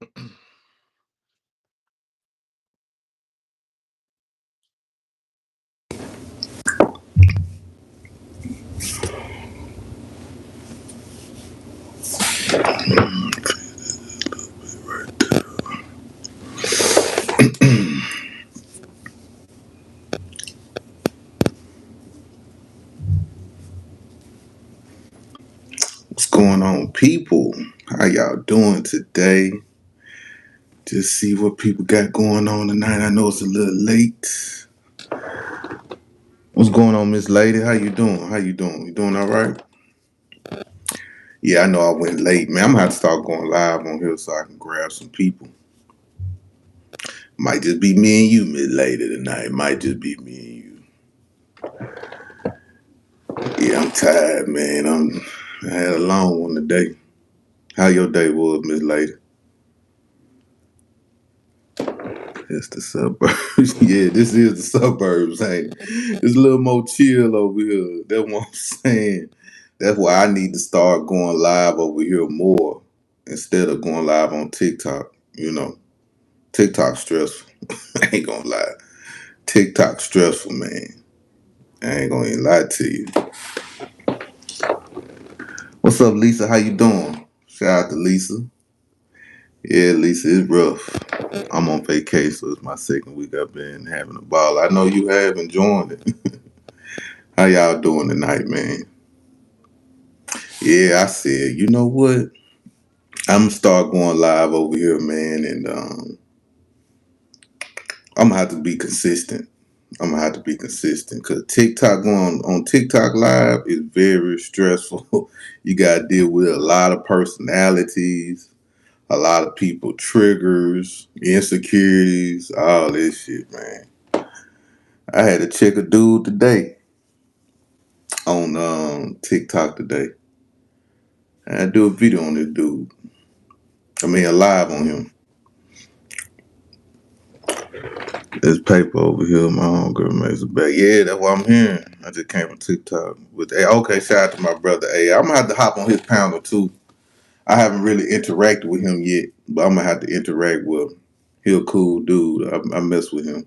What's going on, people? How y'all doing today? Just see what people got going on tonight. I know it's a little late. What's going on, Miss Lady? How you doing? How you doing? You doing all right? Yeah, I know I went late, man. I'm gonna have to start going live on here so I can grab some people. Might just be me and you, Miss Lady, tonight. Might just be me and you. Yeah, I'm tired, man. I had a long one today. How your day was, Miss Lady? It's the suburbs. Yeah, this is the suburbs, ain't it? It's a little more chill over here. That's what I'm saying. That's why I need to start going live over here more instead of going live on TikTok. TikTok stressful. I ain't gonna lie. TikTok stressful, man. I ain't gonna even lie to you. What's up, Lisa? How you doing? Shout out to Lisa. Yeah, Lisa, it's rough. I'm on vacation, so it's my second week. I've been having a ball. I know you have enjoyed it. How y'all doing tonight, man? Yeah, I said, you know what? I'm gonna start going live over here, man, and I'm gonna have to be consistent. I'm gonna have to be consistent because TikTok going on TikTok live is very stressful. You gotta deal with a lot of personalities, a lot of people triggers, insecurities, all this shit, man. I had to check a dude today on TikTok today. I had to do a video on this dude. I mean, a live on him. This paper over here, my homegirl makes it back. Yeah, that's what I'm hearing. I just came from TikTok with okay, shout out to my brother A. I'm gonna have to hop on his panel too. I haven't really interacted with him yet, but I'm gonna have to interact with him. He a cool dude. I mess with him.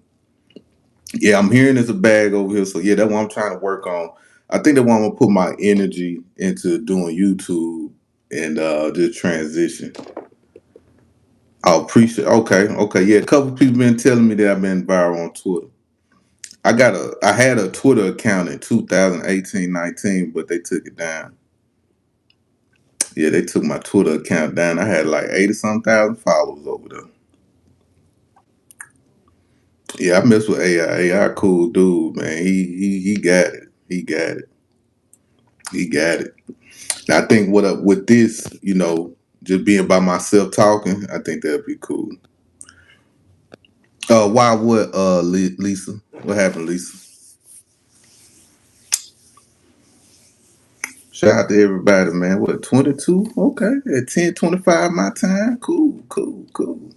Yeah, I'm hearing there's a bag over here. So yeah, that's what I'm trying to work on. I think that's why I'm gonna put my energy into doing YouTube and just transition. I appreciate. Okay, yeah. A couple people been telling me that I've been viral on Twitter. I had a Twitter account in 2018-19, but they took it down. Yeah, they took my Twitter account down. I had like 80 some thousand followers over there. Yeah, I mess with AI. AI cool dude, man. He got it. He got it. He got it. And I think what up with this, just being by myself talking, I think that'd be cool. Why what Lisa? What happened, Lisa? Shout out to everybody, man. What, 22? Okay. At 10:25 my time. Cool, cool, cool.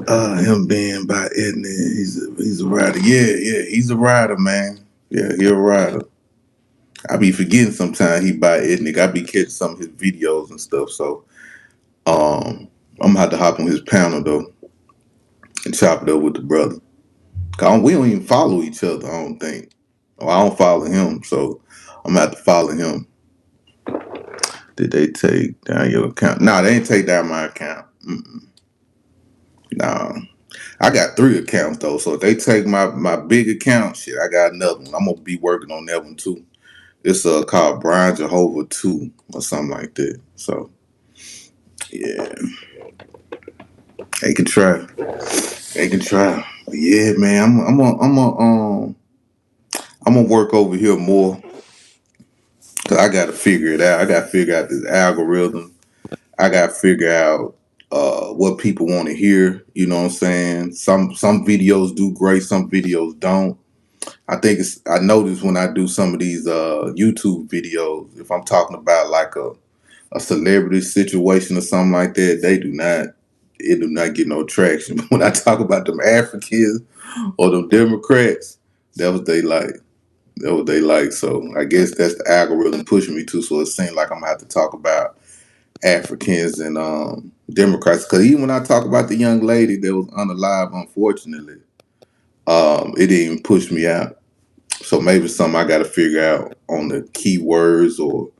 Him being by Edna, he's a rider. Yeah, he's a rider, man. Yeah, he a rider. I be forgetting sometimes he by ethnic. I be catching some of his videos and stuff. So I'm gonna have to hop on his panel though and chop it up with the brother. We don't even follow each other. I don't think. Or I don't follow him, so I'm gonna have to follow him. Did they take down your account? No, they didn't take down my account. No, I got 3 accounts though, so if they take my big account, shit, I got another one. I'm gonna be working on that one too. It's called Brian Jehovah 2 or something like that. So yeah, they can try. They can try. But yeah, man, I'm gonna work over here more because I got to figure it out. I got to figure out this algorithm. I got to figure out what people want to hear. You know what I'm saying? Some videos do great, some videos don't. I notice when I do some of these YouTube videos, if I'm talking about like a celebrity situation or something like that, it do not get no traction. But when I talk about them Africans or them Democrats, that was they like. That what they like. So I guess that's the algorithm pushing me to. So it seems like I'm gonna have to talk about Africans and Democrats. Because even when I talk about the young lady that was unalive, unfortunately, it didn't even push me out. So maybe something I got to figure out on the keywords or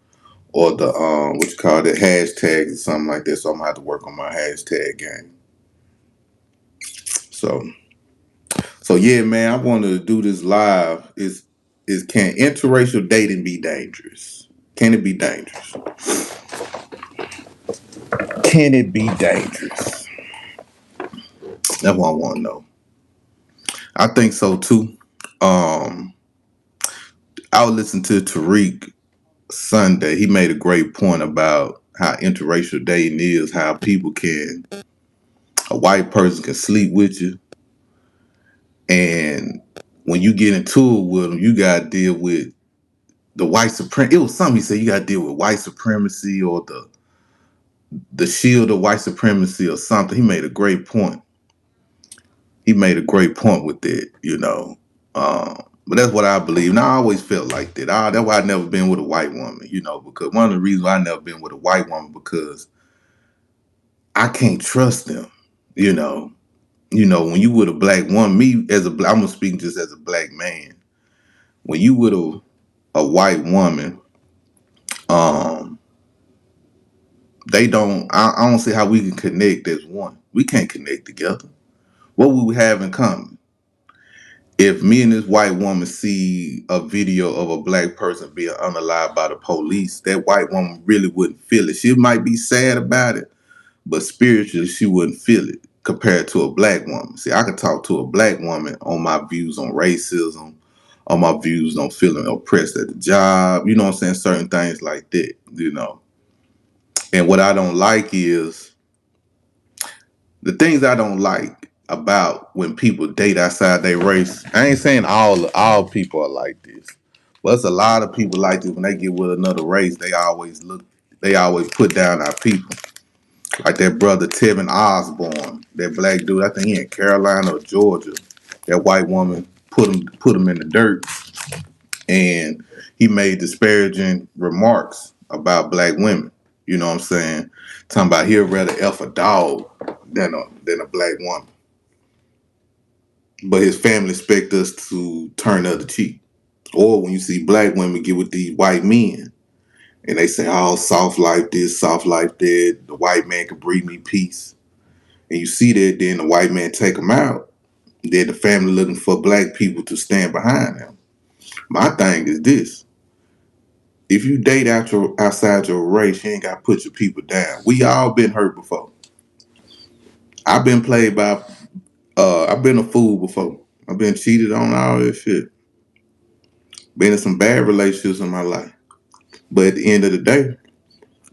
the what you call it, hashtags or something like that. So I'm gonna have to work on my hashtag game. So yeah, man, I wanted to do this live. Is can interracial dating be dangerous? Can it be dangerous? Can it be dangerous? That's what I want to know. I think so too. Um, I was listening to Tariq Sunday. He made a great point about how interracial dating is, how people can, a white person can sleep with you, and when you get into it with them, you gotta deal with the white supremacy. It was something he said you gotta deal with white supremacy or the shield of white supremacy or something. He made a great point. He made a great point with that. But that's what I believe. And I always felt like that. That's why I never been with a white woman, because one of the reasons I never been with a white woman because I can't trust them. You know. When you with a black woman, me as I'm gonna speak just as a black man. When you with a white woman, um, they don't. I don't see how we can connect as one. We can't connect together. What would we have in common? If me and this white woman see a video of a black person being unalived by the police, that white woman really wouldn't feel it. She might be sad about it, but spiritually she wouldn't feel it compared to a black woman. See, I could talk to a black woman on my views on racism, on my views on feeling oppressed at the job, you know what I'm saying? Certain things like that. And what I don't like is the things I don't like about when people date outside their race. I ain't saying all people are like this, but it's a lot of people like this. When they get with another race, they always put down our people. Like that brother Tevin Osborne, that black dude. I think he in Carolina or Georgia. That white woman put him in the dirt, and he made disparaging remarks about black women. You know what I'm saying? Talking about he'd rather F a dog than a black woman. But his family expect us to turn the other cheek. Or when you see black women get with these white men and they say, oh, soft life this, soft life that, the white man can bring me peace. And you see that, then the white man take them out. Then the family looking for black people to stand behind them. My thing is this. If you date outside your race, you ain't got to put your people down. We all been hurt before. I've been played by, I've been a fool before. I've been cheated on, all this shit. Been in some bad relationships in my life. But at the end of the day,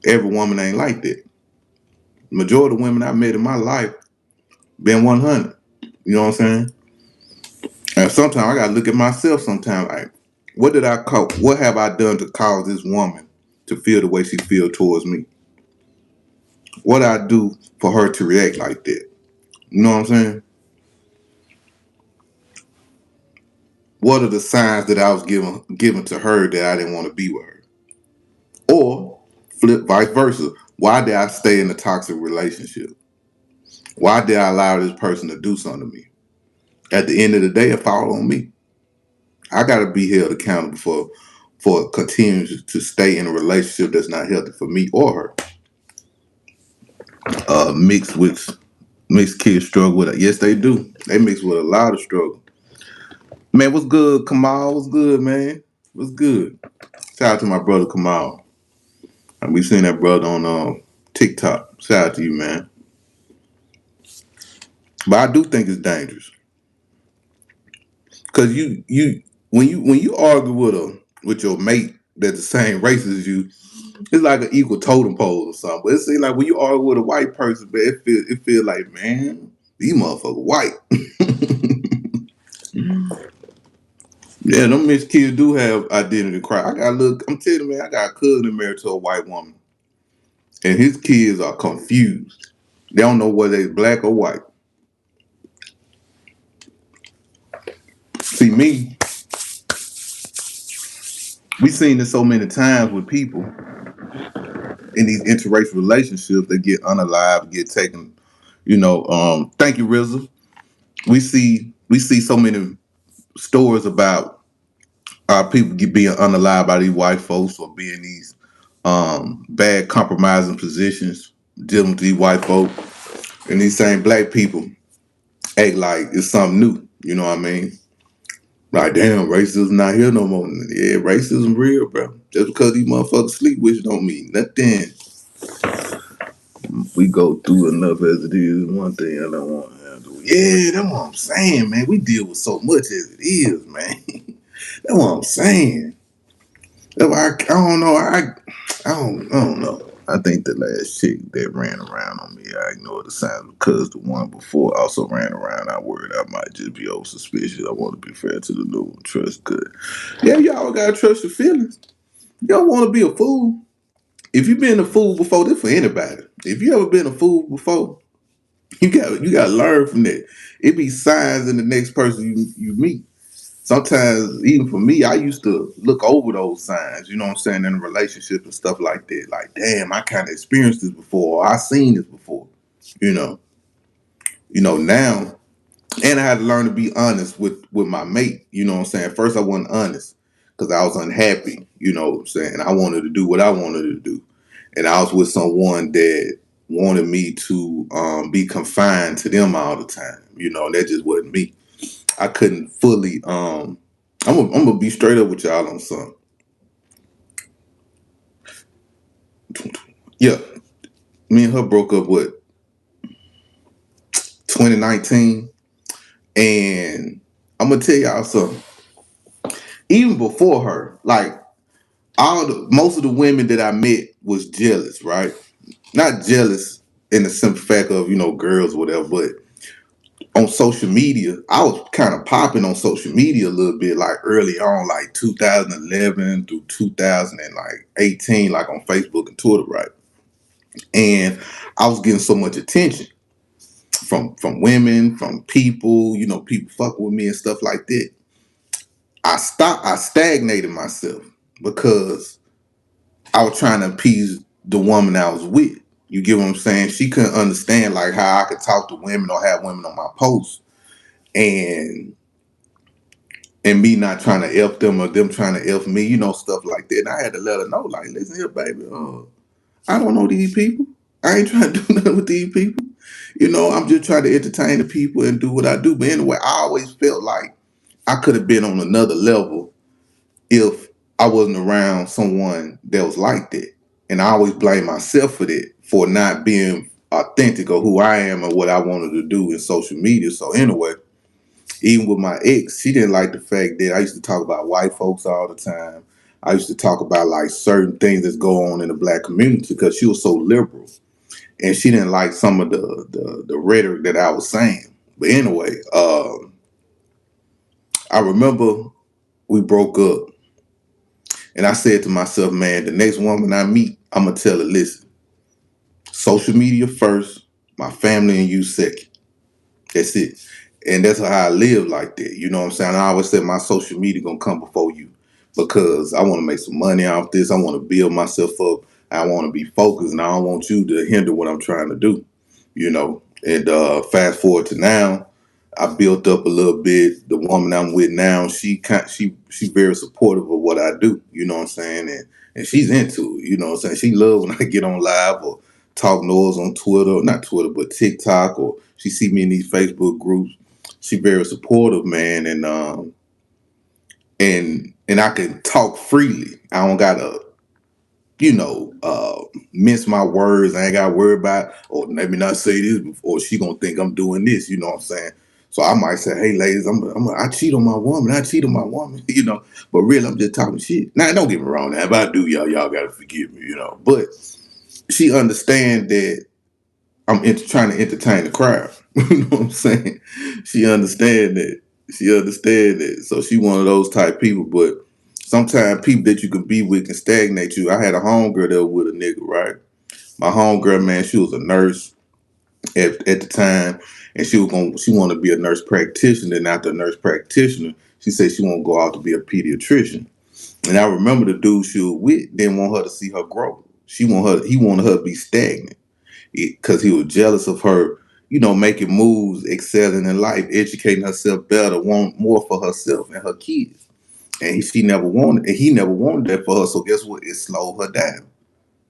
every woman ain't like that. Majority of women I met in my life been 100. You know what I'm saying? And sometimes I gotta look at myself sometimes like, what have I done to cause this woman to feel the way she feel towards me? What I do for her to react like that? You know what I'm saying? What are the signs that I was given to her that I didn't want to be with her? Or flip vice versa. Why did I stay in a toxic relationship? Why did I allow this person to do something to me? At the end of the day, it fall on me. I gotta be held accountable for continuing to stay in a relationship that's not healthy for me or her. Mixed kids struggle with it. Yes, they do. They mix with a lot of struggle. Man, what's good, Kamal? What's good, man? What's good? Shout out to my brother Kamal. And we seen that brother on TikTok. Shout out to you, man. But I do think it's dangerous. Cause when you argue with your mate that's the same race as you, it's like an equal totem pole or something. But it seems like when you argue with a white person, but it feel like, man, these motherfuckers white. Yeah, them mixed kids do have identity crisis. I'm telling you, man, I got a cousin married to a white woman. And his kids are confused. They don't know whether they're black or white. See me, we seen this so many times with people. in these interracial relationships, they get unalived, get taken. Thank you, RZA. We see so many stories about people being unalived by these white folks or being these bad compromising positions dealing with these white folk, and these same black people act like it's something new. You know what I mean? Like, damn, racism not here no more. Yeah, racism real, bro. Just because these motherfuckers sleep with you don't mean nothing. We go through enough as it is. One thing I don't want to handle. Yeah, that's what I'm saying, man. We deal with so much as it is, man. That's what I'm saying. That's why I don't know. I don't know. I think the last chick that ran around on me, I ignored the signs because the one before also ran around. I worried I might just be over suspicious. I want to be fair to the new one. Trust good. Yeah, y'all gotta trust your feelings. You don't want to be a fool. If you've been a fool before, this for anybody. If you ever been a fool before, you got to learn from that. It be signs in the next person you meet. Sometimes, even for me, I used to look over those signs, you know what I'm saying, in a relationship and stuff like that. Like, damn, I kind of experienced this before. Or I seen this before, you know. Now, and I had to learn to be honest with my mate, you know what I'm saying. First, I wasn't honest because I was unhappy, you know what I'm saying. I wanted to do what I wanted to do. And I was with someone that wanted me to be confined to them all the time. That just wasn't me. I couldn't fully. I'm gonna be straight up with y'all on something. Yeah, me and her broke up 2019, and I'm gonna tell y'all something. Even before her, like most of the women that I met was jealous, right? Not jealous in the simple fact of girls or whatever, but on social media, I was kind of popping on social media a little bit, like early on, like 2011 through 2018, like on Facebook and Twitter, right? And I was getting so much attention from women, from people, people fucking with me and stuff like that. I stagnated myself because I was trying to appease the woman I was with. You get what I'm saying? She couldn't understand like how I could talk to women or have women on my post. And me not trying to F them or them trying to F me, stuff like that. And I had to let her know, like, listen here, baby, I don't know these people. I ain't trying to do nothing with these people. I'm just trying to entertain the people and do what I do. But anyway, I always felt like I could have been on another level if I wasn't around someone that was like that. And I always blame myself for that, for not being authentic or who I am and what I wanted to do in social media. So anyway, even with my ex, she didn't like the fact that I used to talk about white folks all the time. I used to talk about like certain things that's going on in the black community because she was so liberal, and she didn't like some of the rhetoric that I was saying. But anyway, I remember we broke up, and I said to myself, man, the next woman I meet, I'm gonna tell her, listen, social media first, my family and you second. That's it. And that's how I live like that. You know what I'm saying? I always said my social media gonna come before you because I want to make some money off this. I want to build myself up. I want to be focused, and I don't want you to hinder what I'm trying to do. And fast forward to now, I built up a little bit. The woman I'm with now, she's very supportive of what I do. You know what I'm saying? And she's into it. You know what I'm saying? She loves when I get on live or talk noise on Twitter, not Twitter, but TikTok, or she see me in these Facebook groups. She very supportive, man, and I can talk freely. I don't gotta, mince my words. I ain't gotta worry about, or let me not say this, or she gonna think I'm doing this. You know what I'm saying? So I might say, hey, ladies, I cheat on my woman. I cheat on my woman, but really, I'm just talking shit. Now, don't get me wrong. Now, if I do, y'all gotta forgive me, But she understand that I'm trying to entertain the crowd. You know what I'm saying? She understand that. She understand that. So she one of those type people. But sometimes people that you can be with can stagnate you. I had a homegirl that was with a nigga, right? My homegirl, man, she was a nurse at the time, and she wanted to be a nurse practitioner. And after a nurse practitioner, she said she want to go out to be a pediatrician. And I remember the dude she was with didn't want her to see her grow. He wanted her to be stagnant because he was jealous of her, making moves, excelling in life, educating herself better, want more for herself and her kids. And she never wanted, and he never wanted that for her. So guess what? It slowed her down.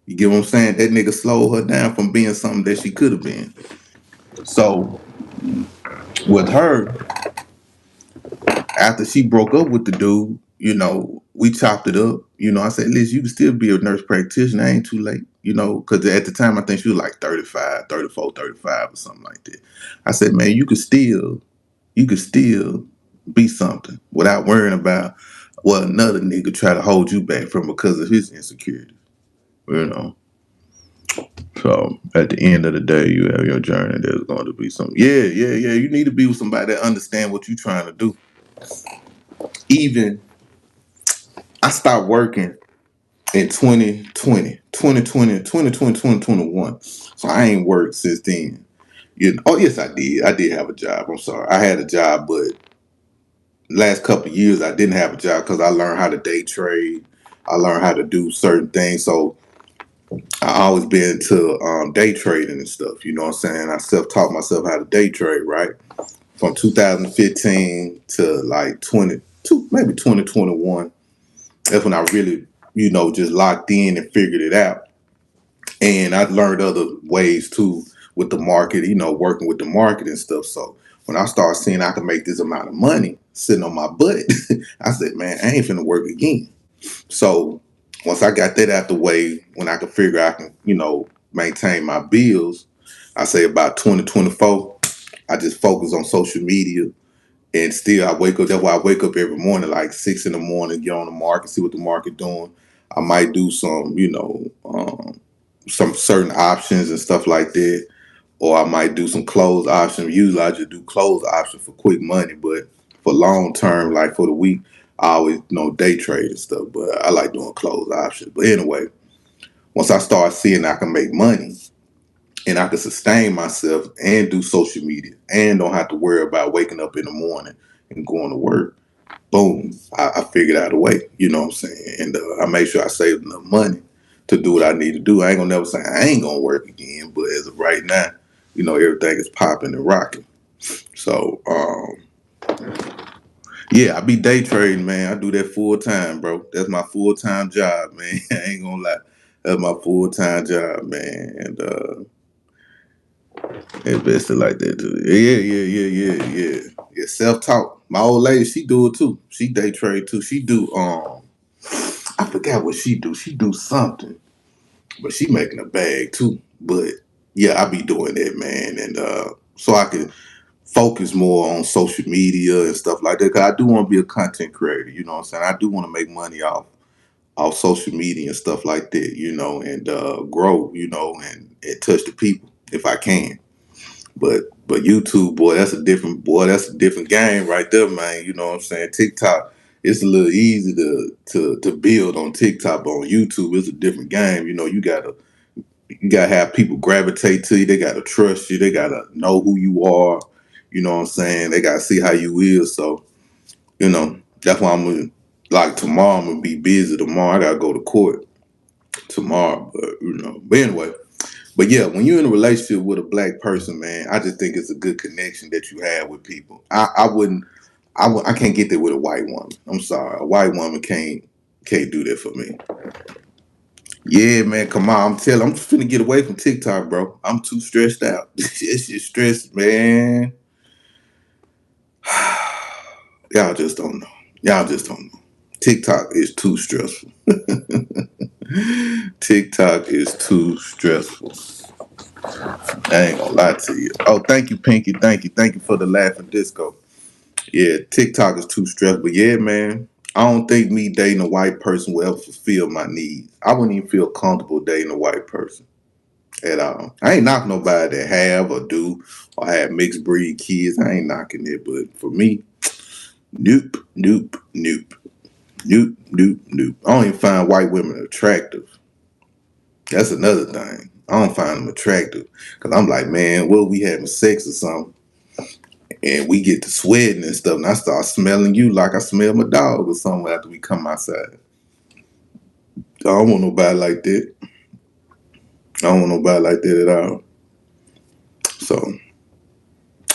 You get what I'm saying? That nigga slowed her down from being something that she could have been. So with her, after she broke up with the dude, we chopped it up. I said, Liz, you can still be a nurse practitioner. I ain't too late. Because at the time I think she was like 35, 34, 35 or something like that. I said, man, you could still be something without worrying about what another nigga try to hold you back from because of his insecurity. You know. So at the end of the day, you have your journey. There's going to be some. Yeah, yeah, yeah. You need to be with somebody that understand what you're trying to do. Even I stopped working in 2021. So I ain't worked since then. Oh yes, I did. I did have a job. I'm sorry. I had a job, but last couple of years I didn't have a job because I learned how to day trade. I learned how to do certain things. So I always been to day trading and stuff. You know what I'm saying? I self-taught myself how to day trade, right? From 2015 to like 22, maybe 2021. That's when I really, just locked in and figured it out. And I learned other ways too with the market, working with the market and stuff. So when I started seeing I could make this amount of money sitting on my butt, I said, man, I ain't finna work again. So once I got that out the way, when I could figure I can, maintain my bills, I say about 2024, I just focus on social media. And still I wake up, that's why I wake up every morning, like 6 in the morning, get on the market, see what the market doing. I might do some, some certain options and stuff like that. Or I might do some closed options. Usually I just do closed options for quick money, but for long term, like for the week, I always day trade and stuff. But I like doing closed options. But anyway, once I start seeing I can make money and I can sustain myself and do social media and don't have to worry about waking up in the morning and going to work, boom, I figured out a way. You know what I'm saying? And I made sure I saved enough money to do what I need to do. I ain't gonna never say I ain't gonna work again, but as of right now, everything is popping and rocking. So, yeah, I be day trading, man. I do that full time, bro. That's my full time job, man. I ain't gonna lie. That's my full time job, man. And invested like that too. Yeah, yeah, yeah, yeah, yeah. Yeah, self taught. My old lady, she do it too. She day trade too. She do I forgot what she do. She do something, but she making a bag too. But yeah, I be doing that, man, and so I can focus more on social media and stuff like that. Cause I do want to be a content creator. You know what I'm saying? I do want to make money off social media and stuff like that. And grow. And touch the people if I can. But YouTube, boy, that's a different game right there, man. You know what I'm saying? TikTok, it's a little easy to build on TikTok, but on YouTube, it's a different game. You gotta have people gravitate to you. They gotta trust you. They gotta know who you are. You know what I'm saying? They gotta see how you is. So, that's why like tomorrow I'm gonna be busy tomorrow. I gotta go to court tomorrow. But anyway. But yeah, when you're in a relationship with a black person, man, I just think it's a good connection that you have with people. I can't get there with a white woman. I'm sorry, a white woman can't do that for me. Yeah, man, come on. I'm just finna get away from TikTok, bro. I'm too stressed out. It's just stressed, man. Y'all just don't know. Y'all just don't know. TikTok is too stressful. TikTok is too stressful. I ain't gonna lie to you. Oh, thank you, Pinky. Thank you. Thank you for the laughing disco. Yeah, TikTok is too stressful. But yeah, man, I don't think me dating a white person will ever fulfill my needs. I wouldn't even feel comfortable dating a white person at all. I ain't knocking nobody that have or do or have mixed breed kids. I ain't knocking it. But for me, nope, nope, nope, nope, nope, nope. I don't even find white women attractive. That's another thing. I don't find them attractive. Because I'm like, man, what if we having sex or something? And we get to sweating and stuff, and I start smelling you like I smell my dog or something after we come outside. I don't want nobody like that. I don't want nobody like that at all. So,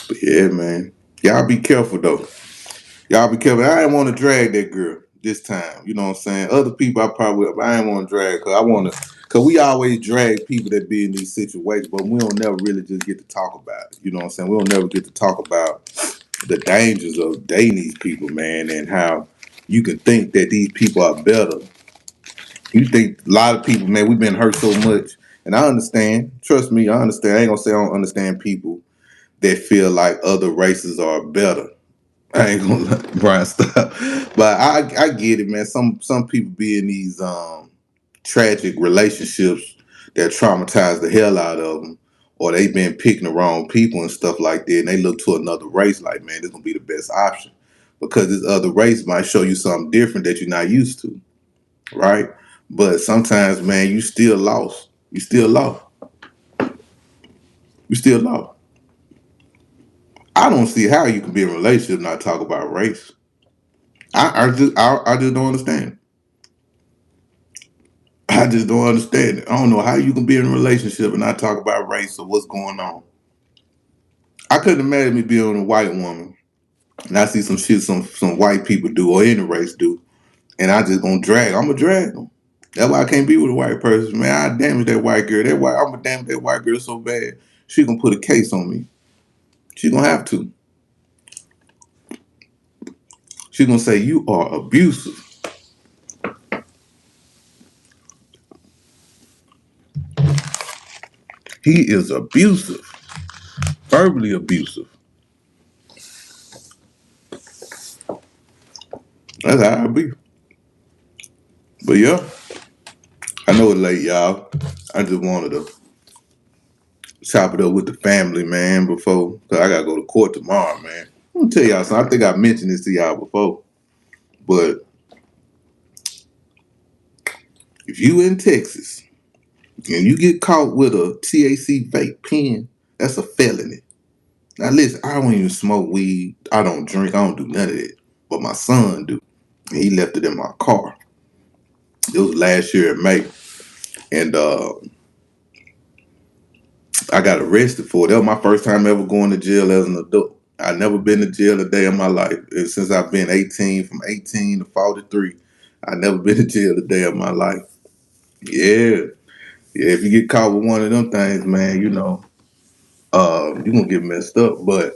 but yeah, man. Y'all be careful though. Y'all be careful. I didn't want to drag that girl this time. You know what I'm saying? Other people I probably, but I didn't want to drag because I want to, because we always drag people that be in these situations, but we don't never really just get to talk about it. You know what I'm saying? We don't never get to talk about the dangers of dating these people, man, and how you can think that these people are better. You think a lot of people, man, we've been hurt so much. And I understand. Trust me, I understand. I ain't gonna say I don't understand people that feel like other races are better. I ain't gonna let Brian stop. But I get it, man. Some people be in these tragic relationships that traumatize the hell out of them, or they been picking the wrong people and stuff like that, and they look to another race like, man, this gonna be the best option because this other race might show you something different that you're not used to, right? But sometimes, man, you still lost. You still lost. You still lost. I don't see how you can be in a relationship and not talk about race. I just don't understand. I just don't understand it. I don't know how you can be in a relationship and not talk about race or what's going on. I couldn't imagine me being with a white woman and I see some shit some white people do or any race do, and I just gonna drag. I'm gonna drag them. That's why I can't be with a white person, man. I damage that white girl. That white, I'm gonna damage that white girl so bad. She gonna put a case on me. She gonna have to. She gonna say you are abusive. He is abusive, verbally abusive. That's how I be. But yeah, I know it's late, y'all. I just wanted to chop it up with the family, man, before, cause I gotta go to court tomorrow, man. I'm gonna tell y'all something. I think I mentioned this to y'all before, but if you in Texas and you get caught with a THC vape pen, that's a felony. Now listen, I don't even smoke weed. I don't drink. I don't do none of that. But my son do. And he left it in my car. It was last year in May, and I got arrested for it. That was my first time ever going to jail as an adult. I never been to jail a day in my life. And since I've been 18, from 18 to 43, I never been to jail a day of my life. Yeah. Yeah, if you get caught with one of them things, man, you know, you're gonna get messed up. But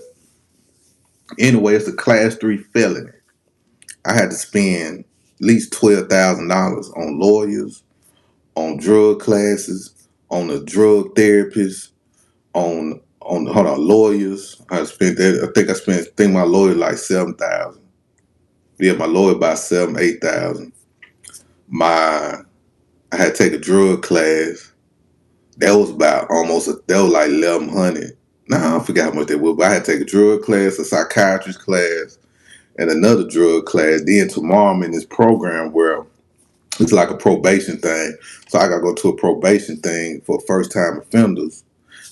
anyway, it's a class 3 felony. I had to spend at least $12,000 on lawyers, on drug classes, on a drug therapist, on hold on lawyers. I spent that. I think my lawyer like 7,000. Yeah, my lawyer about 7, 8,000. My I had to take a drug class. That was about that was like 1,100. Nah, I forgot how much that was, but I had to take a drug class, a psychiatrist class, and another drug class. Then tomorrow I'm in this program where it's like a probation thing. So I gotta go to a probation thing for first time offenders.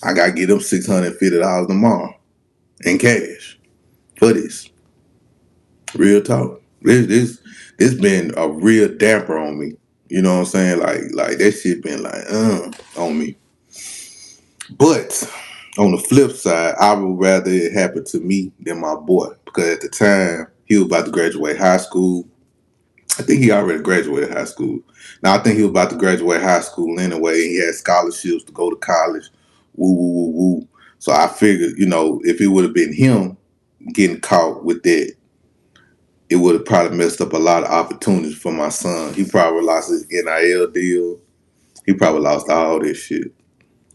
I gotta get them $650 tomorrow in cash for this. Real talk. This been a real damper on me. You know what I'm saying? Like that shit been like on me. But on the flip side, I would rather it happen to me than my boy. Because at the time he was about to graduate high school. I think he already graduated high school. Now I think he was about to graduate high school anyway. He had scholarships to go to college. Woo woo woo woo. So I figured, you know, if it would have been him getting caught with that, it would have probably messed up a lot of opportunities for my son. He probably lost his NIL deal. He probably lost all this shit.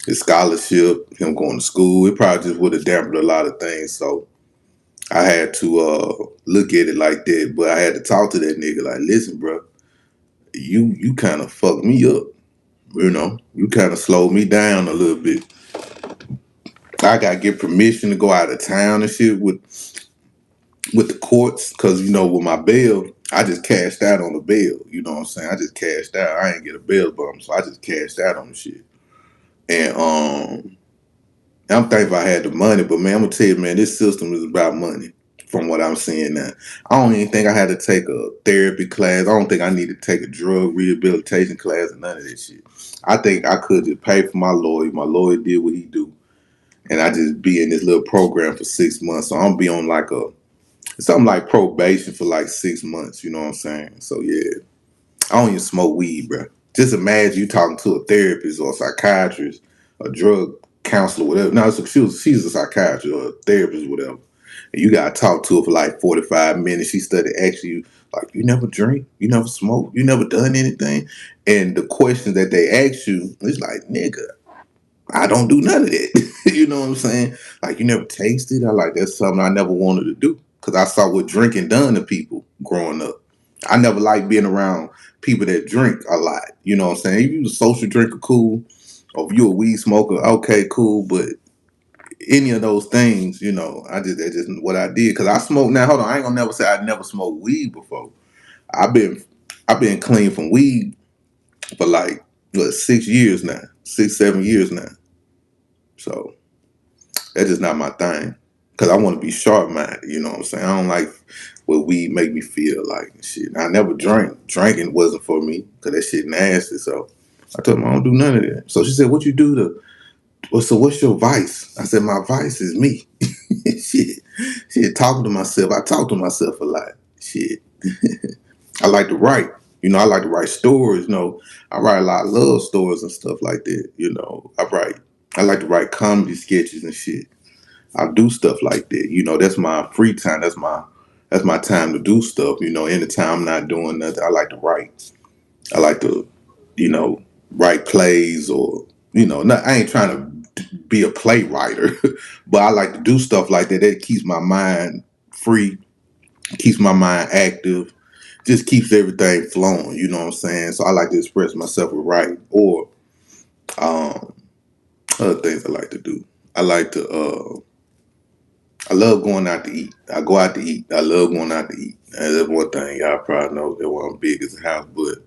His scholarship, him going to school. It probably just would have dampened a lot of things. So I had to look at it like that. But I had to talk to that nigga like, listen, bro, you kind of fucked me up. You know, you kind of slowed me down a little bit. I got to get permission to go out of town and shit with the courts, because you know with my bail, I just cashed out on the bail. You know what I'm saying? I just cashed out. I ain't get a bail bump, so I just cashed out on the shit. And I'm thankful I had the money, but man, I'm gonna tell you, man, this system is about money from what I'm seeing now. I don't even think I had to take a therapy class. I don't think I need to take a drug rehabilitation class or none of this shit. I think I could just pay for my lawyer. My lawyer did what he do, and I just be in this little program for 6 months. So I'm be on like a something like probation for like 6 months. You know what I'm saying? So yeah, I don't even smoke weed, bro. Just imagine you talking to a therapist or a psychiatrist, a drug counselor, whatever. No, so she's a psychiatrist or a therapist, whatever. And you gotta talk to her for like 45 minutes. She started asking you, like, you never drink, you never smoke, you never done anything. And the questions that they ask you, it's like, nigga, I don't do none of that. You know what I'm saying? Like, you never tasted. I like that's something I never wanted to do because I saw what drinking done to people growing up. I never liked being around people that drink a lot. You know what I'm saying? If you a social drinker, cool. Or if you a weed smoker, okay, cool. But any of those things, that's just what I did. Cause I smoke now. Hold on, I ain't gonna never say I never smoked weed before. I've been I've been clean from weed for like what 6 years now, 6, 7 years now. So that's just not my thing. Cause I want to be sharp minded. You know what I'm saying? I don't like what weed make me feel like and shit. I never drank. Drinking wasn't for me because that shit nasty. So I told her I don't do none of that. So she said, "What you do to? Well, so what's your vice?" I said, "My vice is me." Shit, talking to myself. I talk to myself a lot. Shit. I like to write. I like to write stories. I write a lot of love stories and stuff like that. I like to write comedy sketches and shit. I do stuff like that. That's my free time. That's my time to do stuff. Anytime I'm not doing nothing, I like to write. I like to, you know, write plays or, not, I ain't trying to be a playwright, but I like to do stuff like that. That keeps my mind free, keeps my mind active, just keeps everything flowing. You know what I'm saying? So I like to express myself with writing or um, other things I like to do. I like to. I love going out to eat. I go out to eat. I love going out to eat. And that's one thing y'all probably know that why I'm big as a house. But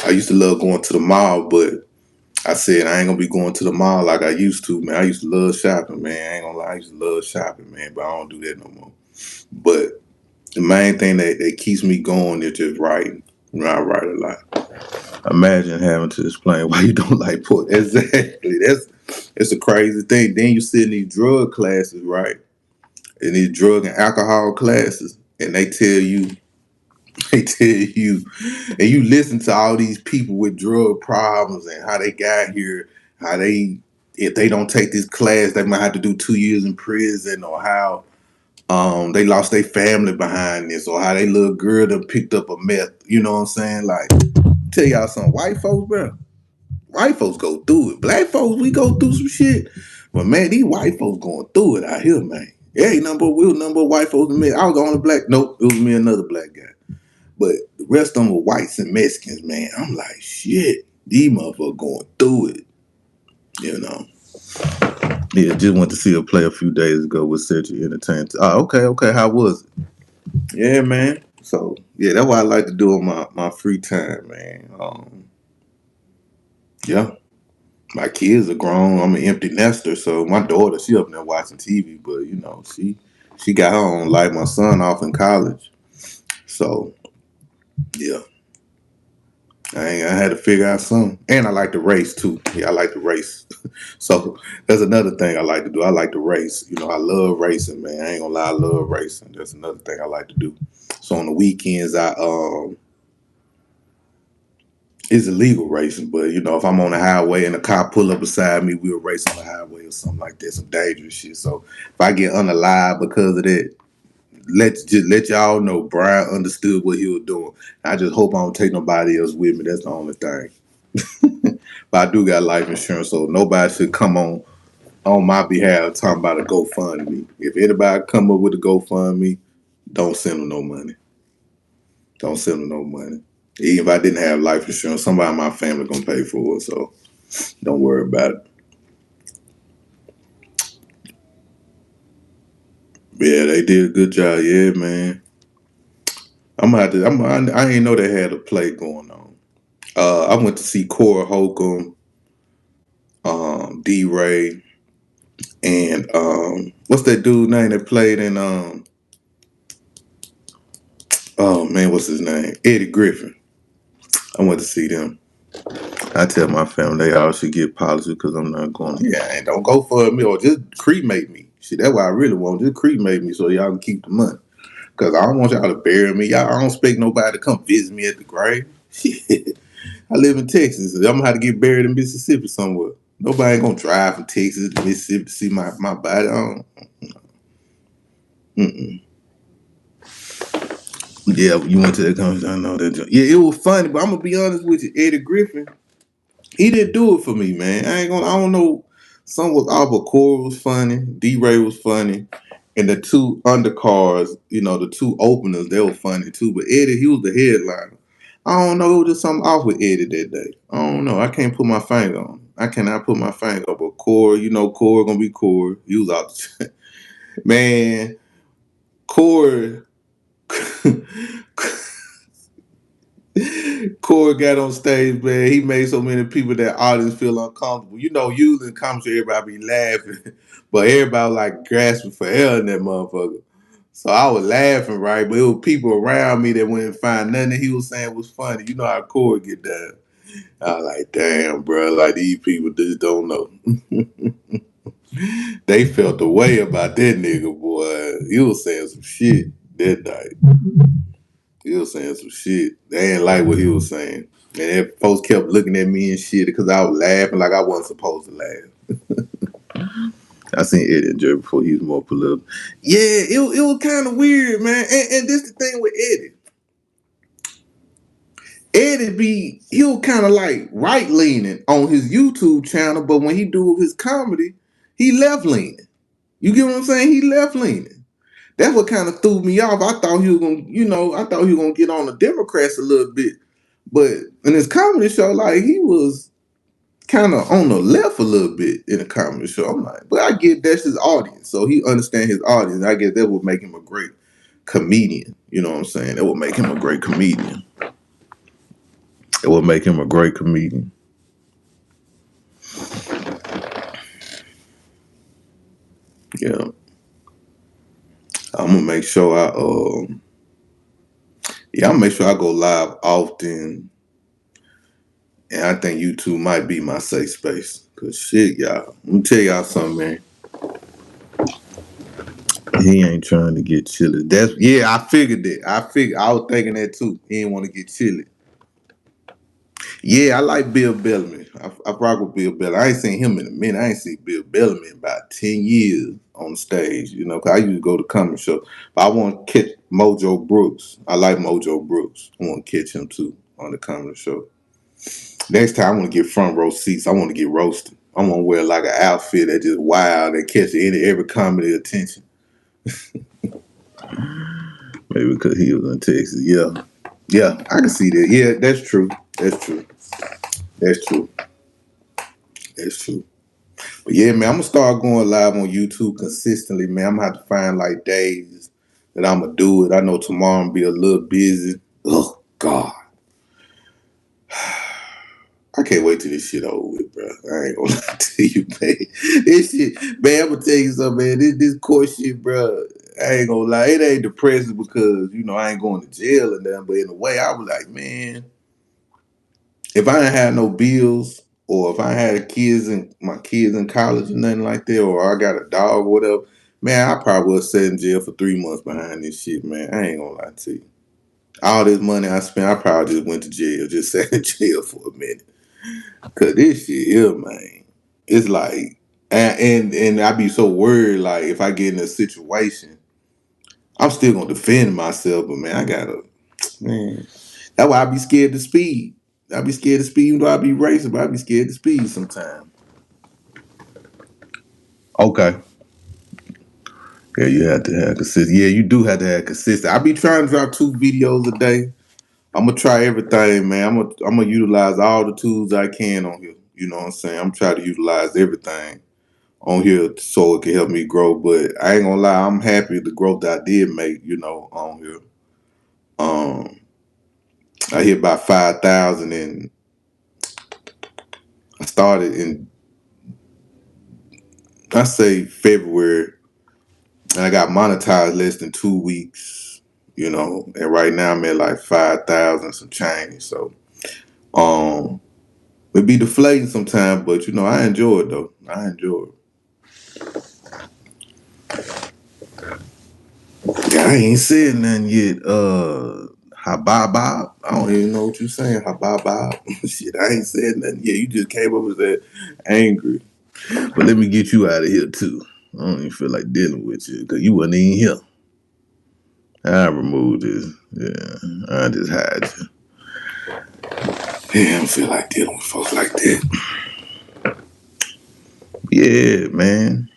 I used to love going to the mall, but I said I ain't gonna be going to the mall like I used to, man. I used to love shopping, man. I ain't gonna lie, I used to love shopping, man, but I don't do that no more. But the main thing that keeps me going is just writing. I write a lot. Imagine having to explain why you don't like pork. Exactly. It's a crazy thing. Then you sit in these drug classes, right? In these drug and alcohol classes, and they tell you, and you listen to all these people with drug problems and how they got here, how they, if they don't take this class, they might have to do 2 years in prison, or how they lost their family behind this, or how they little girl done picked up a meth. You know what I'm saying? Like, tell y'all something, white folks, bro. White folks go through it. Black folks, we go through some shit. But man, these white folks going through it out here, man. Yeah, we were number of white folks. Man, I was the only black. Nope, it was me and another black guy. But the rest of them were whites and Mexicans, man. I'm like, shit, these motherfuckers going through it, you know. Yeah, just went to see a play a few days ago with Century Entertainment. Oh, okay. How was it? Yeah, man. So, yeah, that's what I like to do on my free time, man. Yeah. My kids are grown. I'm an empty nester, so my daughter, she up there watching TV, but, she got her own life. My son off in college. So, yeah. I had to figure out something. And I like to race too. Yeah, I like to race. So that's another thing I like to do. I like to race. I love racing, man. I ain't gonna lie, I love racing. That's another thing I like to do. So on the weekends, it's illegal racing, but if I'm on the highway and a car pull up beside me, we'll race on the highway or something like that. Some dangerous shit. So if I get unalive because of that, let's just let y'all know Brian understood what he was doing. I just hope I don't take nobody else with me. That's the only thing. But I do got life insurance, so nobody should come on my behalf talking about a GoFundMe. If anybody come up with a GoFundMe, don't send them no money. Don't send them no money. Even if I didn't have life insurance, somebody in my family gonna pay for it, so don't worry about it. Yeah, they did a good job. Yeah, man. I'm gonna have to. I didn't know they had a play going on. I went to see Cora Holcomb, D. Ray, and what's that dude name that played in Oh man, what's his name? Eddie Griffin. I went to see them. I tell my family they all should get policy because I'm not going. Yeah, and don't go for me or just cremate me. See, that's what I really want. Just cremate me so y'all can keep the money. Cause I don't want y'all to bury me. Y'all, I don't expect nobody to come visit me at the grave. Shit. I live in Texas. I'm gonna have to get buried in Mississippi somewhere. Nobody ain't gonna drive from Texas to Mississippi to see my body. I don't. Mm-mm. Yeah, you went to that conference. I know that. Yeah, it was funny, but I'm gonna be honest with you. Eddie Griffin, he didn't do it for me, man. I ain't gonna. I don't know. Some was off, but Corey was funny. D. Ray was funny, and the two undercards, the two openers, they were funny too. But Eddie, he was the headliner. I don't know. It was just something off with Eddie that day. I don't know. I can't put my finger on it. I cannot put my finger on. But Corey, Corey gonna be Corey. He was out. Man, Corey. Corey got on stage, man. He made so many people that audience feel uncomfortable. Usually in comedy, everybody be laughing, but everybody like grasping for air in that motherfucker. So I was laughing, right? But it was people around me that wouldn't find nothing that he was saying was funny. You know how Corey get down. I was like, damn, bro. Like these people just don't know. They felt the way about that nigga, boy. He was saying some shit that night. He was saying some shit. They ain't like what he was saying. And if folks kept looking at me and shit because I was laughing like I wasn't supposed to laugh. I seen Eddie and Jerry before he was more political. Yeah, it was kind of weird, man. And this the thing with Eddie. He was kind of like right leaning on his YouTube channel, but when he do his comedy, he left leaning. You get what I'm saying? He left leaning. That's what kind of threw me off. I thought he was gonna get on the Democrats a little bit. But in his comedy show, like he was kind of on the left a little bit in a comedy show. I'm like, but I get that's his audience, so he understand his audience. I guess that would make him a great comedian. You know what I'm saying? That would make him a great comedian. It would make him a great comedian. Yeah, I'm gonna make sure I'm gonna make sure I go live often. And I think YouTube might be my safe space. Cause shit, y'all. Let me tell y'all something, man. He ain't trying to get chilly. I figured that. I was thinking that too. He didn't want to get chilly. Yeah, I like Bill Bellamy. I rock with Bill Bellamy. I ain't seen him in a minute. I ain't seen Bill Bellamy in about 10 years on stage, cause I used to go to comedy shows. But I want to catch Mojo Brooks. I like Mojo Brooks. I want to catch him too on the comedy show. Next time I want to get front row seats. I want to get roasted. I want to wear like an outfit that just wild that catch every comedy attention. Maybe because he was in Texas. Yeah. Yeah, I can see that. Yeah, that's true. That's true. That's true. That's true. But yeah, man, I'm gonna start going live on YouTube consistently, man. I'm gonna have to find like days that I'm gonna do it. I know tomorrow I'm gonna be a little busy. Oh God. I can't wait till this shit over with, bro. I ain't gonna lie to you, man. This shit, man, I'm gonna tell you something, man. This court shit, bro. I ain't gonna lie. It ain't depressing because, I ain't going to jail or nothing. But in a way, I was like, man, if I ain't had no bills or if I had my kids in college or nothing like that, or I got a dog or whatever, man, I probably would have sat in jail for 3 months behind this shit, man. I ain't gonna lie to you. All this money I spent, I probably just went to jail, just sat in jail for a minute. Cause this shit here, man, it's like, and I be so worried, like if I get in a situation, I'm still gonna defend myself, but man, man. That's why I be scared to speed. I be scared to speed, even though I be racing, but I be scared to speed sometimes. Okay. Yeah, you have to have consistent. Yeah, you do have to have consistent. I be trying to drop 2 videos a day. I'm gonna try everything, man. I'm gonna utilize all the tools I can on here. You know what I'm saying? I'm trying to utilize everything on here so it can help me grow. But I ain't gonna lie, I'm happy with the growth that I did make, on here. Um, I hit about 5,000 and I started in I say February and I got monetized less than 2 weeks. you know, and right now I'm at like 5,000 some change. So it be deflating sometimes, but you know, I enjoy it though. I enjoy it. Yeah, I ain't said nothing yet. Habab. I don't even know what you saying. Habab. Shit, I ain't said nothing yet. You just came up with that angry. But let me get you out of here too. I don't even feel like dealing with you because you wasn't even here. I removed this. Yeah, I just hide you. Yeah, I don't feel like dealing with folks like that. Yeah, man.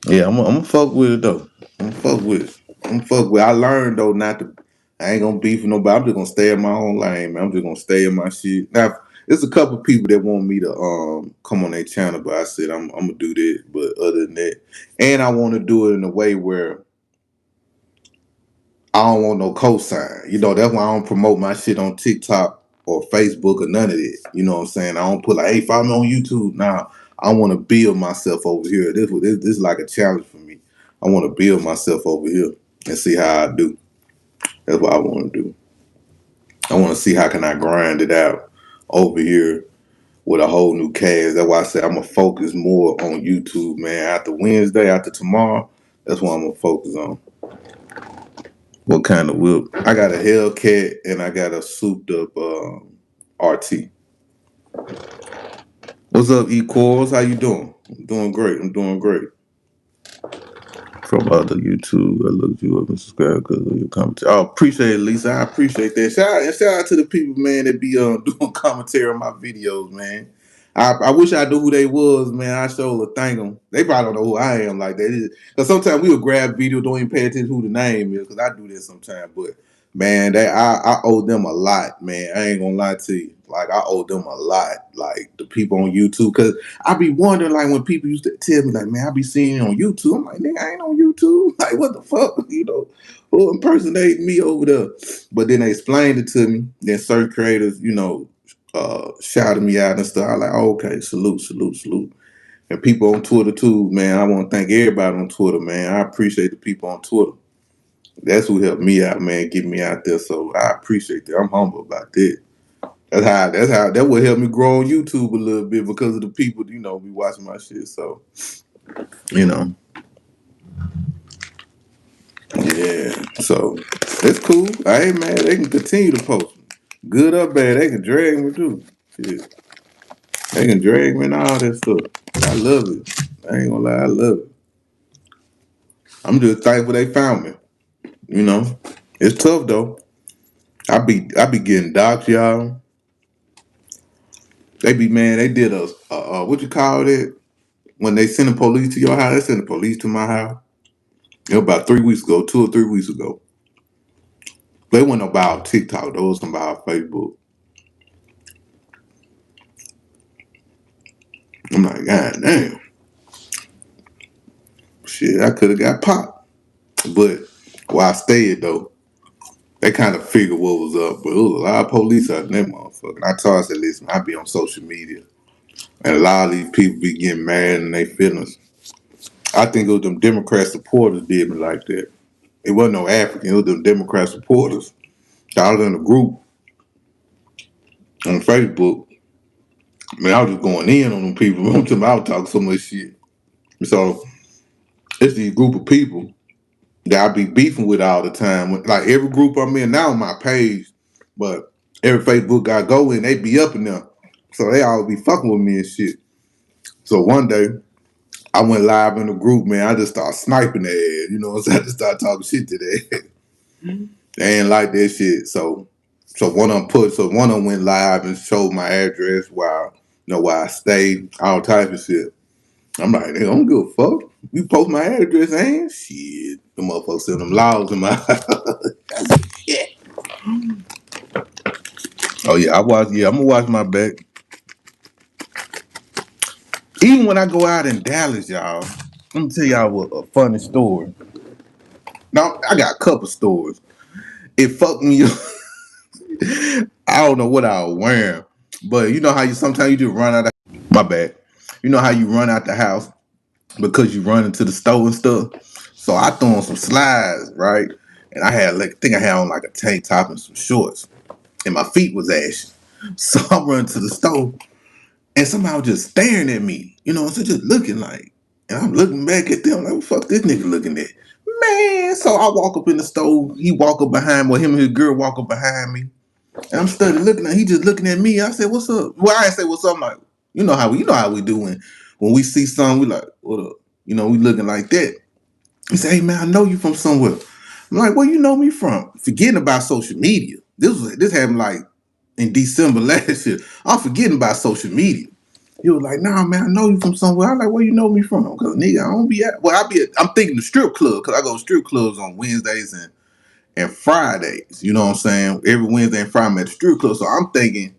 Yeah, I'm gonna fuck with it though. I'm gonna fuck with it. I'm gonna fuck with it. I learned though not to. I ain't gonna beef with nobody. I'm just gonna stay in my own lane, man. I'm just gonna stay in my shit. Now, there's a couple people that want me to come on their channel, but I said I'm gonna do this. But other than that, and I want to do it in a way where I don't want no cosign. You know, that's why I don't promote my shit on TikTok or Facebook or none of it. You know what I'm saying? I don't put like, hey, follow me on YouTube. Nah, I want to build myself over here. This is like a challenge for me. I want to build myself over here and see how I do. That's what I want to do. I want to see how can I grind it out over here with a whole new cast. That's why I said I'm gonna focus more on YouTube, man. After Wednesday, after tomorrow, that's what I'm gonna focus on. What kind of whip? I got a Hellcat and I got a souped up RT. What's up, E-Cores? How you doing? I'm doing great. I'm doing great. From other YouTube, I looked you up and subscribe because of your commentary. Oh, appreciate it, Lisa. I appreciate that. Shout out to the people, man, that be doing commentary on my videos, man. I wish I knew who they was, man. I sure would thank them. They probably don't know who I am like that. Because sometimes we will grab video, don't even pay attention to who the name is, because I do this sometimes. But man, I owe them a lot, man. I ain't gonna lie to you. Like I owe them a lot. Like the people on YouTube, because I be wondering, like when people used to tell me, like, man, I be seeing it on YouTube. I'm like, nigga, I ain't on YouTube. Like, what the fuck? You know, who impersonating me over there? But then they explained it to me. Then certain creators, you know, shouted me out and stuff. I like, oh, okay, salute, salute, salute. And people on Twitter too, man. I want to thank everybody on Twitter, man. I appreciate the people on Twitter. That's who helped me out, man, get me out there. So I appreciate that. I'm humble about that. That would help me grow on YouTube a little bit because of the people, you know, be watching my shit. So, you know. Yeah. So it's cool. I ain't mad. They can continue to post. Good or bad, they can drag me too. Shit. They can drag me and all that stuff. I love it. I ain't gonna lie, I love it. I'm just thankful they found me. You know. It's tough though. I be getting docs, y'all. They be man, they did a what you call it? When they send the police to your house, they send the police to my house. It was about 3 weeks ago, 2 or 3 weeks ago. They went about TikTok, those about Facebook. I'm like, God damn. Shit, I could have got popped. But while I stayed though, they kind of figured what was up. But it was a lot of police out in that motherfucker. And I told her, I said, listen, I be on social media. And a lot of these people be getting mad and they feelings. I think it was them Democrat supporters did me like that. It wasn't no African, it was them Democrat supporters. I was in a group on Facebook. Man, I was just going in on them people. I was talking so much shit. So it's these group of people that I be beefing with all the time. Like every group I'm in now on my page, but every Facebook I go in, they be up in there. So they all be fucking with me and shit. So one day I went live in the group, man. I just started sniping their ass. You know what I'm saying? I just started talking shit to their ass. They ain't like that shit. So one of them went live and showed my address while where I stayed, all type of shit. I'm like, they don't give a fuck. You post my address, ain't shit. The motherfuckers send them laws in my house. Shit. Oh yeah, I'm gonna watch my back. Even when I go out in Dallas, y'all, let me tell y'all a funny story. Now I got a couple stories. It fucked me up. I don't know what I was wearing, but you know how you sometimes you just run out of my bad. You know how you run out the house because you run into the store and stuff. So I threw on some slides, right? And I had like I think I had on like a tank top and some shorts, and my feet was ashy. So I run to the store, and somebody was just staring at me, so just looking like, and I'm looking back at them like, what the fuck this nigga looking at? Man, so I walk up in the store, he walk up behind me, or him and his girl walk up behind me, and I'm studying looking at, he just looking at me. I said, what's up? Well, I say what's up, I'm like, you know how we do when we see something, we like, what up? We looking like that. He said, hey man, I know you from somewhere. I'm like, where you know me from? Forgetting about social media. This happened like in December last year. I'm forgetting about social media. He was like, nah, man, I know you from somewhere. I'm like, where you know me from? Because nigga, I don't be at. Well, I'm thinking the strip club because I go to strip clubs on Wednesdays and Fridays. You know what I'm saying? Every Wednesday and Friday I'm at the strip club. So I'm thinking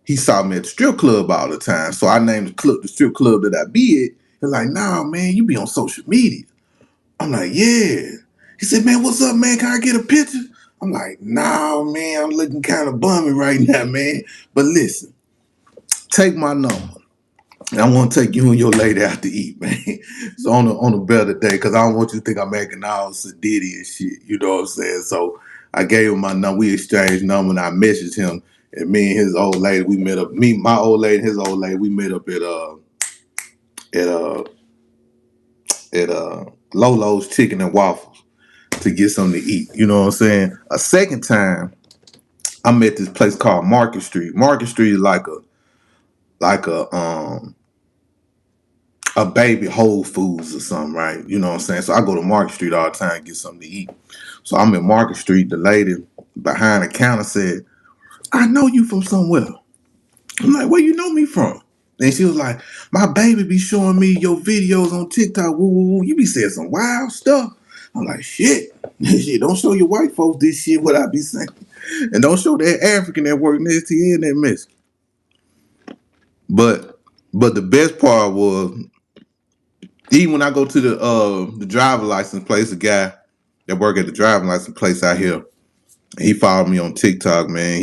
he saw me at the strip club all the time. So I named the strip club that I be at. He's like, nah, man, you be on social media. I'm like, yeah. He said, man, what's up, man? Can I get a picture? I'm like, nah, man, I'm looking kind of bummy right now, man. But listen, take my number. And I want to take you and your lady out to eat, man. So on a better day, because I don't want you to think I'm acting all sedity and shit. You know what I'm saying? So I gave him my number. We exchanged number, and I messaged him. And me and his old lady, we met up. Me, my old lady, and his old lady, we met up at Lolo's Chicken and Waffles to get something to eat. You know what I'm saying? A second time, I'm at this place called Market Street. Market Street is like a baby Whole Foods or something, right? You know what I'm saying? So I go to Market Street all the time and get something to eat. So I'm in Market Street. The lady behind the counter said, I know you from somewhere. I'm like, where you know me from? And she was like, my baby be showing me your videos on TikTok. Woo, woo, woo. You be saying some wild stuff. I'm like, shit. Shit, don't show your white folks this shit, what I be saying. And don't show that African that work next to you in that mess. But the best part was, even when I go to the driver license place, the guy that work at the driving license place out here, he followed me on TikTok, man.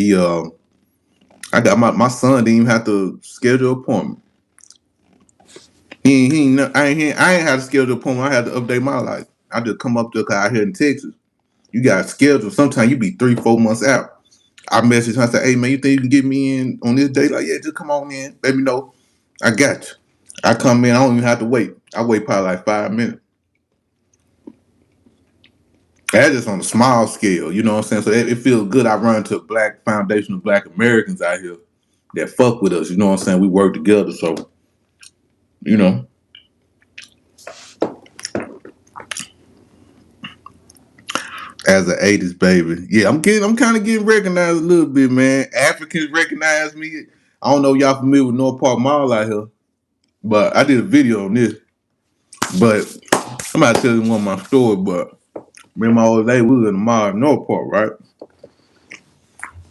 I got my son didn't even have to schedule an appointment. I ain't had to schedule an appointment. I had to update my life. I just come up there cause out here in Texas. You got to schedule. Sometimes you be 3-4 months out. I message him. I say, hey man, you think you can get me in on this day? Like, yeah, just come on in. Let me know. I got you. I come in. I don't even have to wait. I wait probably like 5 minutes. That's just on a small scale, you know what I'm saying? So it feels good. I run to Black Foundation of Black Americans out here that fuck with us, you know what I'm saying? We work together, so you know. As an '80s baby, yeah, I'm kind of getting recognized a little bit, man. Africans recognize me. I don't know if y'all familiar with North Park Mall out here, but I did a video on this. But I'm about to tell you one of my stories. But me and my old lady, we was in the mall in North Park, right?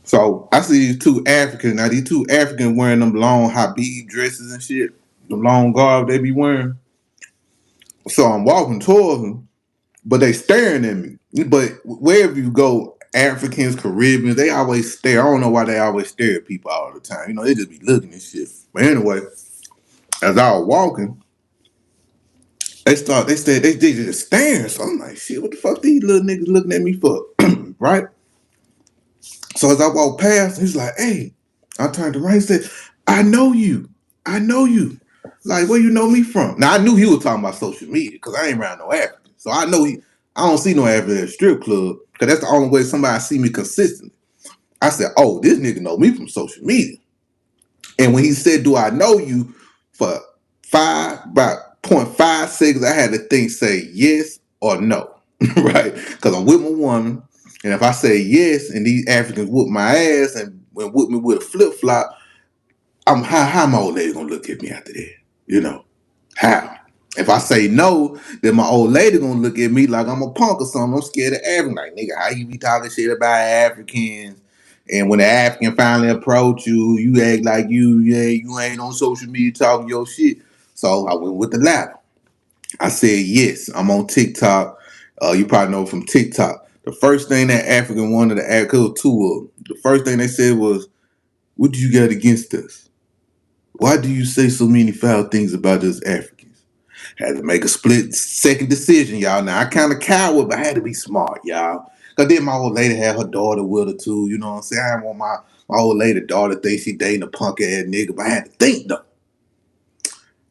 So I see these two Africans. Now these two Africans wearing them long Habib dresses and shit, the long garb they be wearing. So I'm walking towards them, but they staring at me. But wherever you go, Africans, Caribbeans, they always stare. I don't know why they always stare at people all the time. They just be looking at shit. But anyway, as I was walking, they just staring. So I'm like, shit, what the fuck these little niggas looking at me for? Right? So as I walked past, he's like, hey, I turned around and said, I know you. I know you. Like, where you know me from? Now I knew he was talking about social media because I ain't around no African. So I know I don't see no African at a strip club because that's the only way somebody see me consistently. I said, oh, this nigga know me from social media. And when he said, do I know you, for about 0.5 seconds, I had to think, say yes or no. Right? Because I'm with my woman. And if I say yes and these Africans whoop my ass and whoop me with a flip flop, how my old lady gonna look at me after that? You know, how? If I say no, then my old lady gonna look at me like I'm a punk or something. I'm scared of Africans. Like, nigga, how you be talking shit about Africans? And when the African finally approach you, you act like you ain't on social media talking your shit. So I went with the latter. I said yes. I'm on TikTok. You probably know from TikTok. The first thing that African wanted to ask, cause two of them. The first thing they said was, "What do you got against us? Why do you say so many foul things about us Africans?" Had to make a split second decision, y'all. Now I kind of coward, but I had to be smart, y'all. Cause then my old lady had her daughter with her too. You know what I'm saying? I didn't want my old lady daughter think she dating a punk ass nigga, but I had to think though.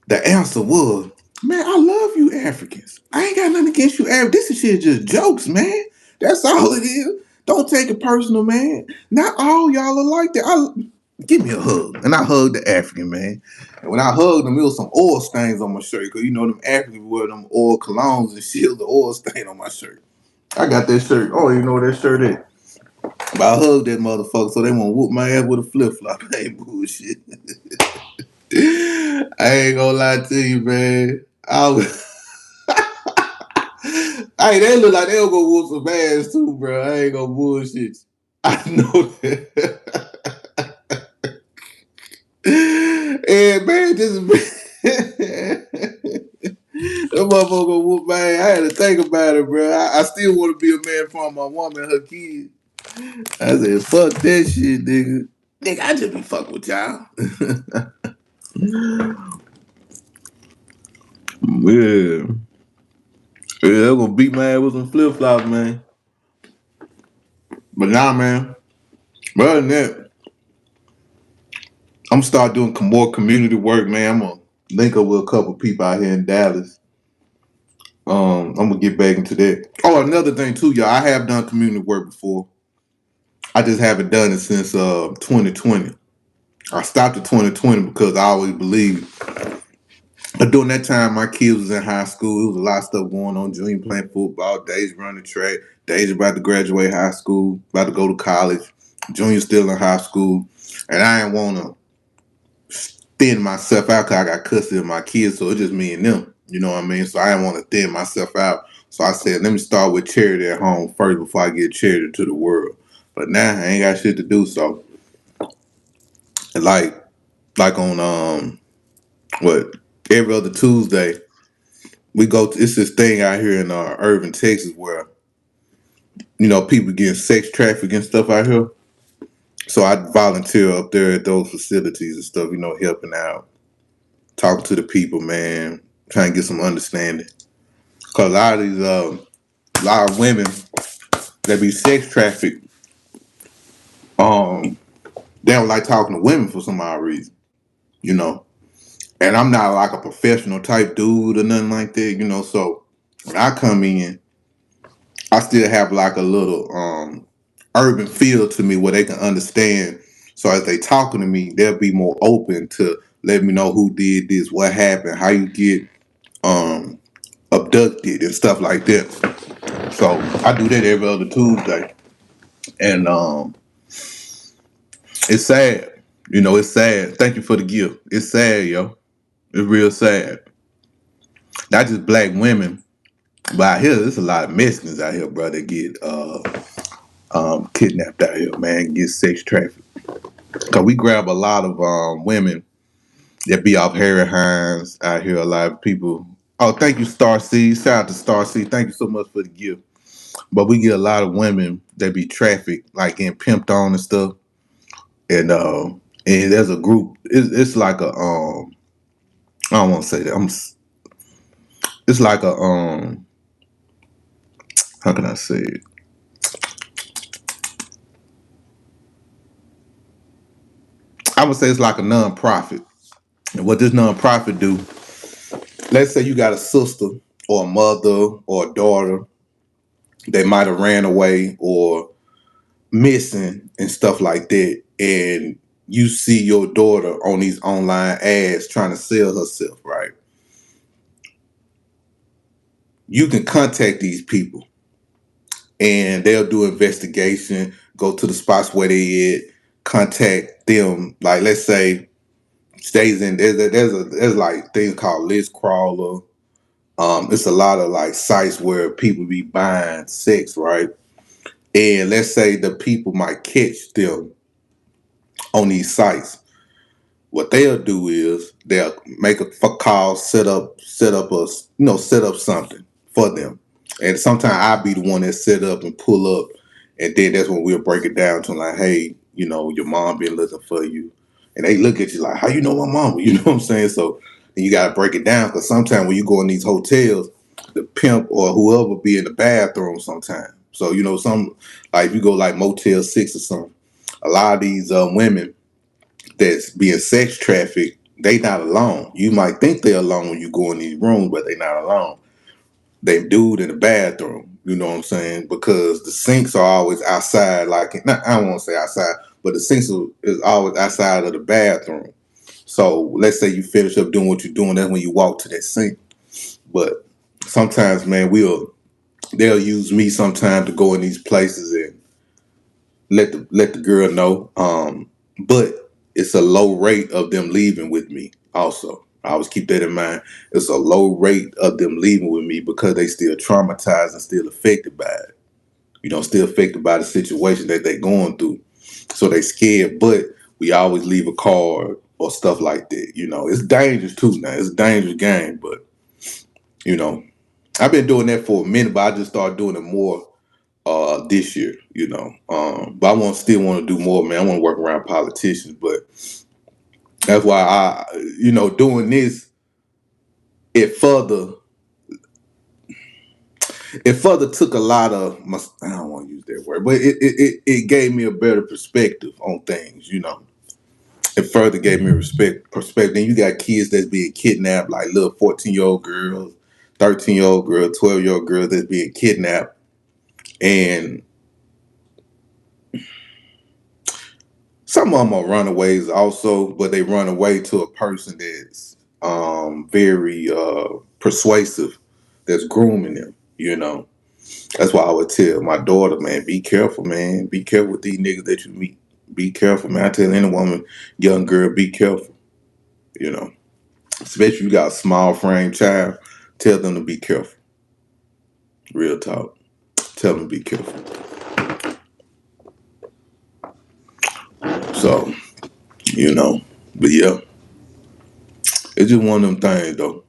The answer was, man, I love you Africans. I ain't got nothing against you Africans. This is shit just jokes, man. That's all it is. Don't take it personal, man. Not all y'all are like that. Give me a hug. And I hugged the African, man. And when I hugged him, it was some oil stains on my shirt. Because you know them Africans wear them oil colognes and shit, the oil stain on my shirt. I got that shirt. Oh, you know what that shirt is. But I hugged that motherfucker so they won't whoop my ass with a flip-flop. I ain't bullshit. I ain't gonna lie to you, man. I was hey, they look like they'll go whoop some ass too, bro. I ain't gonna bullshit. I know that. And man, just that motherfucker gonna whoop my ass. I had to think about it, bro. I still want to be a man for my woman and her kids. I said, fuck that shit, nigga. Nigga, I just be fucking with y'all. Yeah. Yeah, they're gonna beat my ass with some flip flops, man. But nah, man. Other than that, I'm gonna start doing more community work, man. I'm gonna link up with a couple people out here in Dallas. I'm gonna get back into that. Oh, another thing too, y'all. I have done community work before. I just haven't done it since 2020. I stopped at 2020 because I always believed. But during that time, my kids was in high school. It was a lot of stuff going on. Junior playing football, Deja running track, Deja about to graduate high school, about to go to college. Junior still in high school, and I didn't want to thin myself out because I got custody of my kids, so it's just me and them. You know what I mean? So I didn't want to thin myself out. So I said, let me start with charity at home first before I get charity to the world. But now I ain't got shit to do. So like on what every other Tuesday we go to, it's this thing out here in Irving, Texas where people getting sex trafficked and stuff out here. So I volunteer up there at those facilities and stuff, helping out, talking to the people, man, trying to get some understanding. Cause a lot of women that be sex trafficked, they don't like talking to women for some odd reason, you know. And I'm not like a professional type dude or nothing like that, So when I come in, I still have like a little urban feel to me where they can understand. So as they talking to me, they'll be more open to let me know who did this, what happened, how you get abducted and stuff like that. So I do that every other Tuesday. And it's sad. It's sad. Thank you for the gift. It's sad, yo. It's real sad. Not just black women, but out here, there's a lot of Mexicans out here, bro, that get kidnapped out here, man, get sex trafficked. Cause we grab a lot of women that be off Harry Hines out here. A lot of people. Oh, thank you, Star C. Shout out to Star C. Thank you so much for the gift. But we get a lot of women that be trafficked, like getting pimped on and stuff. And there's a group. It's like a I don't want to say that. It's like a how can I say it? I would say it's like a nonprofit. And what this nonprofit do, let's say you got a sister or a mother or a daughter, they might have ran away or missing and stuff like that. And you see your daughter on these online ads trying to sell herself, right? You can contact these people and they'll do investigation, go to the spots where they at, contact them. Like let's say stays in there's like things called list crawler. It's a lot of like sites where people be buying sex, right? And let's say the people might catch them on these sites. What they'll do is they'll make a call, set up set up something for them. And sometimes I'll be the one that set up and pull up, and then that's when we'll break it down to like, hey, your mom been looking for you, and they look at you like, how you know my mama? You know what I'm saying? So And you gotta break it down because sometimes when you go in these hotels, the pimp or whoever be in the bathroom sometimes. So some like if you go like Motel 6 or something, a lot of these women that's being sex trafficked, they not alone. You might think they're alone when you go in these rooms, but they not alone. They dude in the bathroom. You know what I'm saying? Because the sinks are always outside. Like not, I don't want to say outside, but the sinks is always outside of the bathroom. So let's say you finish up doing what you're doing. That's when you walk to that sink. But sometimes, man, they'll use me sometimes to go in these places and let the girl know. But it's a low rate of them leaving with me. Also, I always keep that in mind. It's a low rate of them leaving with me because they still traumatized and still affected by it. Still affected by the situation that they're going through. So they scared, but we always leave a card or stuff like that. It's dangerous too now. It's a dangerous game, but you know, I've been doing that for a minute, but I just started doing it more this year. But I still want to do more, man. I want to work around politicians, but that's why doing this, it further took a lot of I don't want to use that word, but it gave me a better perspective on things. It further gave me perspective. And you got kids that's being kidnapped, like little 14-year-old girls, 13-year-old girl, 12-year-old girls that's being kidnapped. And some of them are runaways also, but they run away to a person that's very persuasive, that's grooming them. That's why I would tell my daughter, man, be careful, man. Be careful with these niggas that you meet. Be careful, man. I tell any woman, young girl, be careful. You know, especially if you got a small frame child, tell them to be careful. Real talk. Tell them to be careful. So, but yeah, it's just one of them things though.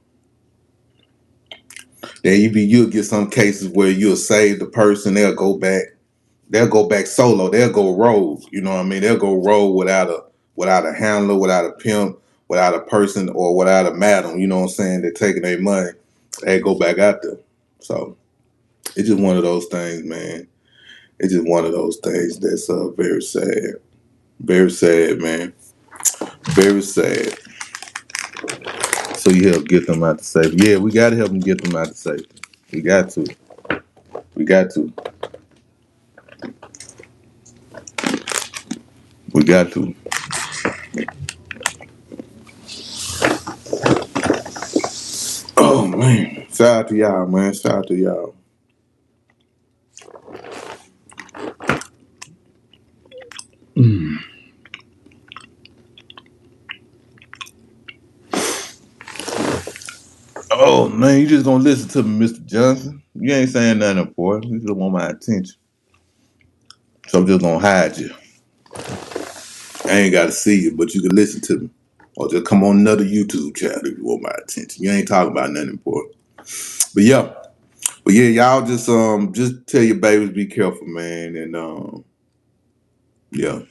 Then you'll get some cases where you'll save the person, they'll go back solo, they'll go rogue. You know what I mean? They'll go rogue without a handler, without a pimp, without a person, or without a madam. You know what I'm saying? They're taking their money, they go back out there. So it's just one of those things, man. It's just one of those things that's very sad. Very sad, man. Very sad. So you help get them out to safety. Yeah, we gotta help them get them out to safety. We got to. We got to. We got to. Oh man. Shout out to y'all, man. Shout out to y'all. Oh man, you just gonna listen to me, Mr. Johnson? You ain't saying nothing important. You just want my attention. So I'm just gonna hide you. I ain't gotta see you, but you can listen to me. Or just come on another YouTube channel if you want my attention. You ain't talking about nothing important. But yeah. But yeah, y'all just tell your babies be careful, man. And yeah.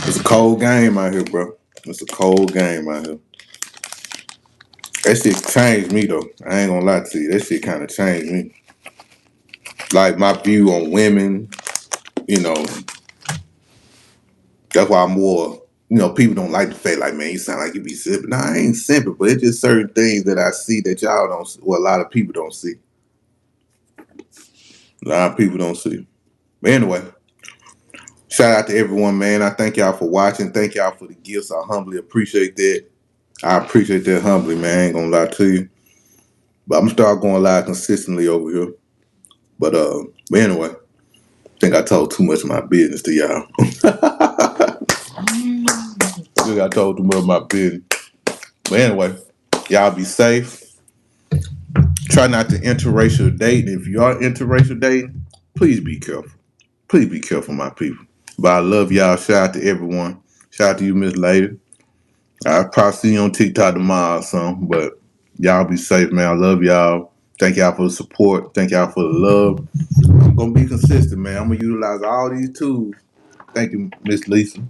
It's a cold game out here, bro. It's a cold game out here. That shit changed me though. I ain't gonna lie to you. That shit kind of changed me. Like my view on women, you know. That's why I'm more. People don't like the fact like, man, you sound like you be simping. Nah, I ain't simping, but it's just certain things that I see that y'all don't see. Well, a lot of people don't see. A lot of people don't see. But anyway, shout out to everyone, man. I thank y'all for watching. Thank y'all for the gifts. I humbly appreciate that. I appreciate that humbly, man. I ain't gonna lie to you. But I'm gonna start going live consistently over here. But anyway, I think I told too much of my business to y'all. I think I told too much of my business. But anyway, y'all be safe. Try not to interracial date. If you are interracial dating, please be careful. Please be careful, my people. But I love y'all. Shout out to everyone. Shout out to you, Miss Lady. I'll probably see you on TikTok tomorrow or something. But y'all be safe, man. I love y'all. Thank y'all for the support. Thank y'all for the love. I'm going to be consistent, man. I'm going to utilize all these tools. Thank you, Miss Lisa.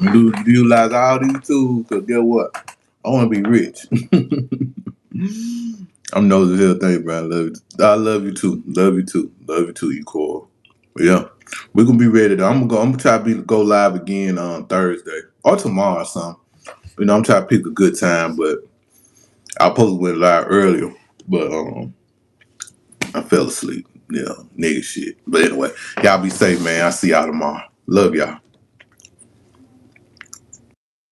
Utilize all these tools, because guess what? I want to be rich. I'm nosy as hell thing, bro. I love you. I love you too. Love you too. Love you too, you Cole. But yeah, we're gonna be ready though. I'm gonna try to go live again on Thursday or tomorrow or something. I'm trying to pick a good time, but I supposed to went live earlier, but I fell asleep. Yeah, nigga shit. But anyway, y'all be safe, man. I'll see y'all tomorrow. Love y'all.